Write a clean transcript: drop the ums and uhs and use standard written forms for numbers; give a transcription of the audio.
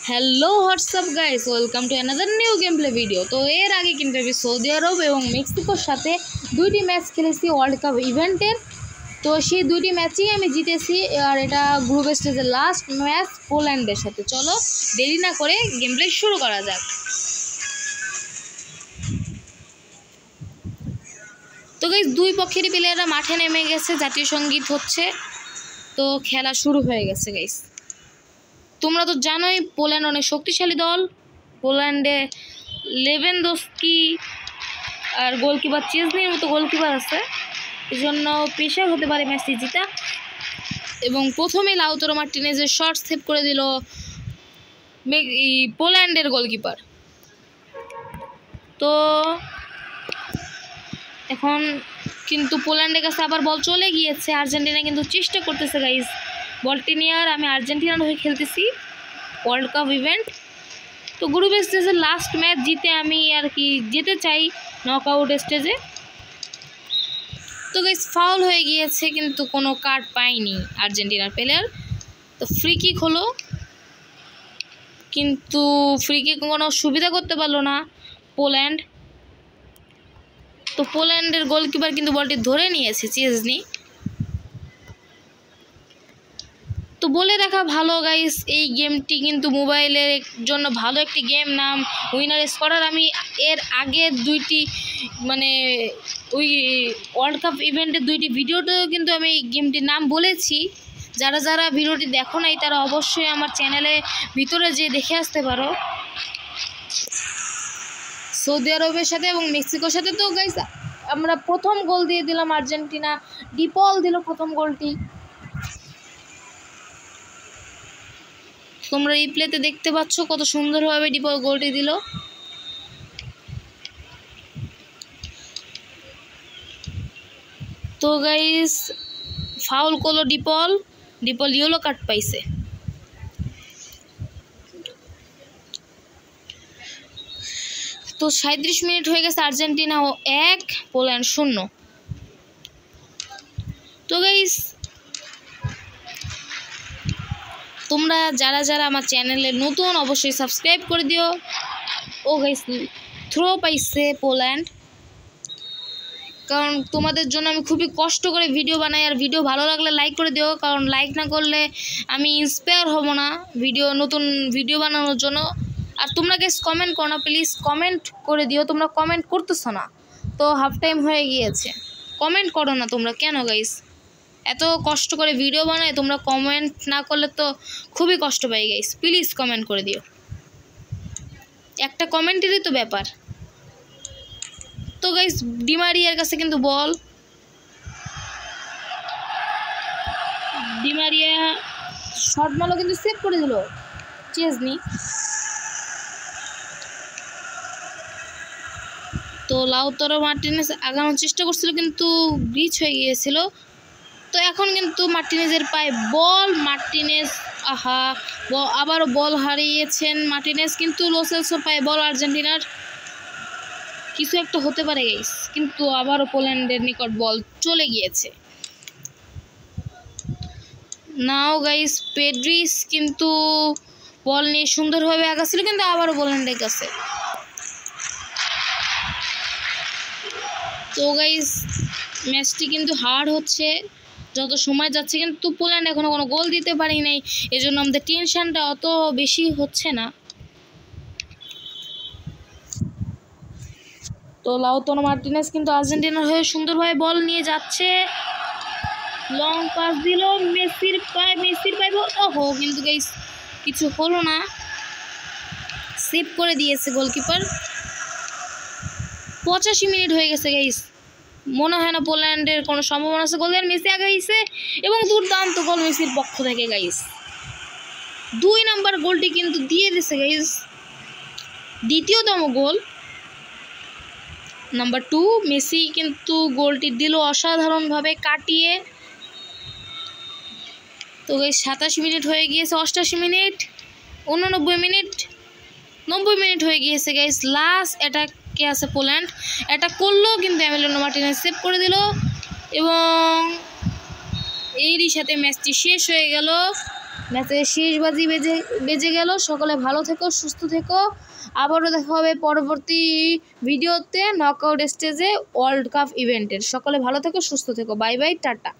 Hello WhatsApp guys, welcome to another new game play video. তো এর আগে কিন্তু আমি সৌদি আরব এবং মেক্সিকোর সাথে দুইটি ম্যাচ খেলেছি ওয়ার্ল্ড কাপ ইভেন্টের। তো সেই দুইটি ম্যাচেই আমি জিতেছি, আর এটা গ্রুপ স্টেজের লাস্ট ম্যাচ পোল্যান্ডের সাথে। চলো দেরি না করে গেম প্লে শুরু করা যাক। তো গাইস, দুই পক্ষেরই প্লেয়াররা মাঠে নেমে গেছে, জাতীয় সঙ্গীত হচ্ছে, তো খেলা শুরু হয়ে গেছে গাইস। তোমরা তো জানোই পোল্যান্ড অনেক শক্তিশালী দল। পোল্যান্ডে লেভেনডস্কি আর গোলকিপার চেজনির মতো গোলকিপার আছে, এই জন্য প্রেশার হতে পারে ম্যাচটি জিতা। এবং প্রথমে লাউতারো মার্টিনেজের শট সেভ করে দিল পোল্যান্ডের গোলকিপার। তো এখন কিন্তু পোল্যান্ডের কাছে আবার বল চলে গিয়েছে। আর্জেন্টিনা কিন্তু চেষ্টা করতেছে গাইজ বলটি নেওয়ার। আমি আর্জেন্টিনার হয়ে খেলতেছি ওয়ার্ল্ড কাপ ইভেন্ট। তো গ্রুপ স্টেজের লাস্ট ম্যাচ জিতে আমি আর কি যেতে চাই নকআউট স্টেজে। তো গাইস, ফাউল হয়ে গিয়েছে কিন্তু কোনো কার্ড পাইনি আর্জেন্টিনার প্লেয়ার। তো ফ্রি কিক হলো, কিন্তু ফ্রি কিক কোনো সুবিধা করতে পারলো না পোল্যান্ড। তো পোল্যান্ডের গোলকিপার কিন্তু বলটি ধরে নিয়েছে চেজনি। তো বলে রাখা ভালো গাইস, এই গেমটি কিন্তু মোবাইলের জন্য ভালো একটি গেম, নাম উইনার স্কোরার। আমি এর আগের দুইটি ওই ওয়ার্ল্ড কাপ ইভেন্টের দুইটি ভিডিওতেও কিন্তু আমি এই গেমটির নাম বলেছি। যারা যারা ভিডিওটি দেখো নাই তারা অবশ্যই আমার চ্যানেলে ভিতরে যেয়ে দেখে আসতে পারো। সৌদি আরবের সাথে এবং মেক্সিকোর সাথে তো গাইস আমরা প্রথম গোল দিয়ে দিলাম, আর্জেন্টিনা ডিপল দিল প্রথম গোলটি। তোমরা রিপ্লেতে দেখতে পাচ্ছ কত সুন্দরভাবে ডিপল গোলটি দিল। তো গাইস, ফাউল করলো ডিপল ইয়েলো কার্ড পাইছে। তো 37 মিনিট হয়ে গেছে, আর্জেন্টিনা 1 পোল্যান্ড 0। তো গাইস, তোমরা যারা যারা আমার চ্যানেলে নতুন অবশ্যই সাবস্ক্রাইব করে দিও। ও গাইস, থ্রো পাইছে পোল্যান্ড, কারণ তোমাদের জন্য আমি খুবই কষ্ট করে ভিডিও বানাই। আর ভিডিও ভালো লাগলে লাইক করে দিও, কারণ লাইক না করলে আমি ইন্সপায়ার হব না নতুন ভিডিও বানানোর জন্য। আর তোমরা গাইস কমেন্ট করো না, প্লিজ কমেন্ট করে দিও। তোমরা কমেন্ট করতেছো না, তো হাফ টাইম হয়ে গিয়েছে, কমেন্ট করো না তোমরা কেন গাইস? এত কষ্ট করে ভিডিও বানাই, তোমরা কমেন্ট না করলে তো খুবই কষ্ট পাই গাইস। প্লিজ কমেন্ট করে দিও, একটা কমেন্টেরই তো ব্যাপার। তো গাইস, ডিমারিয়ার কাছে কিন্তু বল, ডিমারিয়া শর্ট মারলো কিন্তু সেভ করে দিল চেজনি। তো লাউতারো মার্টিনেজ আগানোর চেষ্টা করছিল কিন্তু ব্রিচ হয়ে গিয়েছিল। তো এখন কিন্তু মার্টিনেজের পায়ে বল, মার্টিনেজ আবারও বল হারিয়েছেন মার্টিনেজ, কিন্তু লোসেলসোর পায়ে বল। আর্জেন্টিনার কিছু একটা হতে পারে গাইস, কিন্তু আবারও পোল্যান্ডের নিকট বল চলে গিয়েছে। নাও গাইস, পেড্রিস কিন্তু বল নিয়ে সুন্দরভাবে আগাচ্ছিল, কিন্তু আবারও পোল্যান্ডের কাছে। তো গাইস, ম্যাচটি কিন্তু হার্ড হচ্ছে যত সময় যাচ্ছে, কিন্তু পোল্যান্ড এখনো কোনো গোল দিতে পারি নাই, এজন্য আমাদের টেনশনটা অত বেশি হচ্ছে না। তো লাউতারো মার্টিনেজ কিন্তু আর্জেন্টিনার হয়ে সুন্দরভাবে বল নিয়ে যাচ্ছে, লং পাস দিল মেসির পায়ে ওহো, কিন্তু গাইস কিছু হলো না, সেভ করে দিয়েছে গোলকিপার। 85 মিনিট হয়ে গেছে গাইস, মনে হয় না পোল্যান্ডের কোনো সম্ভাবনা আছে গোল। মেসি আগাইছে এবং দুর্দান্ত গোল মেসির পক্ষ থেকে গাইস। 2 নম্বর গোলটি কিন্তু দিয়ে দিছে গাইস, দ্বিতীয়তম গোল নাম্বার 2। মেসি কিন্তু গোলটি দিল অসাধারণভাবে কাটিয়ে। তো গাইস, 87 মিনিট হয়ে গিয়েছে, 88 মিনিট, 89 মিনিট, 90 মিনিট হয়ে গিয়েছে গাইস। লাস্ট অ্যাটাকে আছে পোল্যান্ড, অ্যাটাক করলো কিন্তু এমিলিয়ানো মার্টিনেজ সেভ করে দিল, এবং এরই সাথে ম্যাচটি শেষ হয়ে গেল। ম্যাচের শেষ বাজি বেজে গেল। সকলে ভালো থেকো, সুস্থ থেকো। আবারও দেখা হবে পরবর্তী ভিডিওতে নকআউট স্টেজে ওয়ার্ল্ড কাপ ইভেন্টের। সকলে ভালো থেকো, সুস্থ থেকো। Bye bye, tata.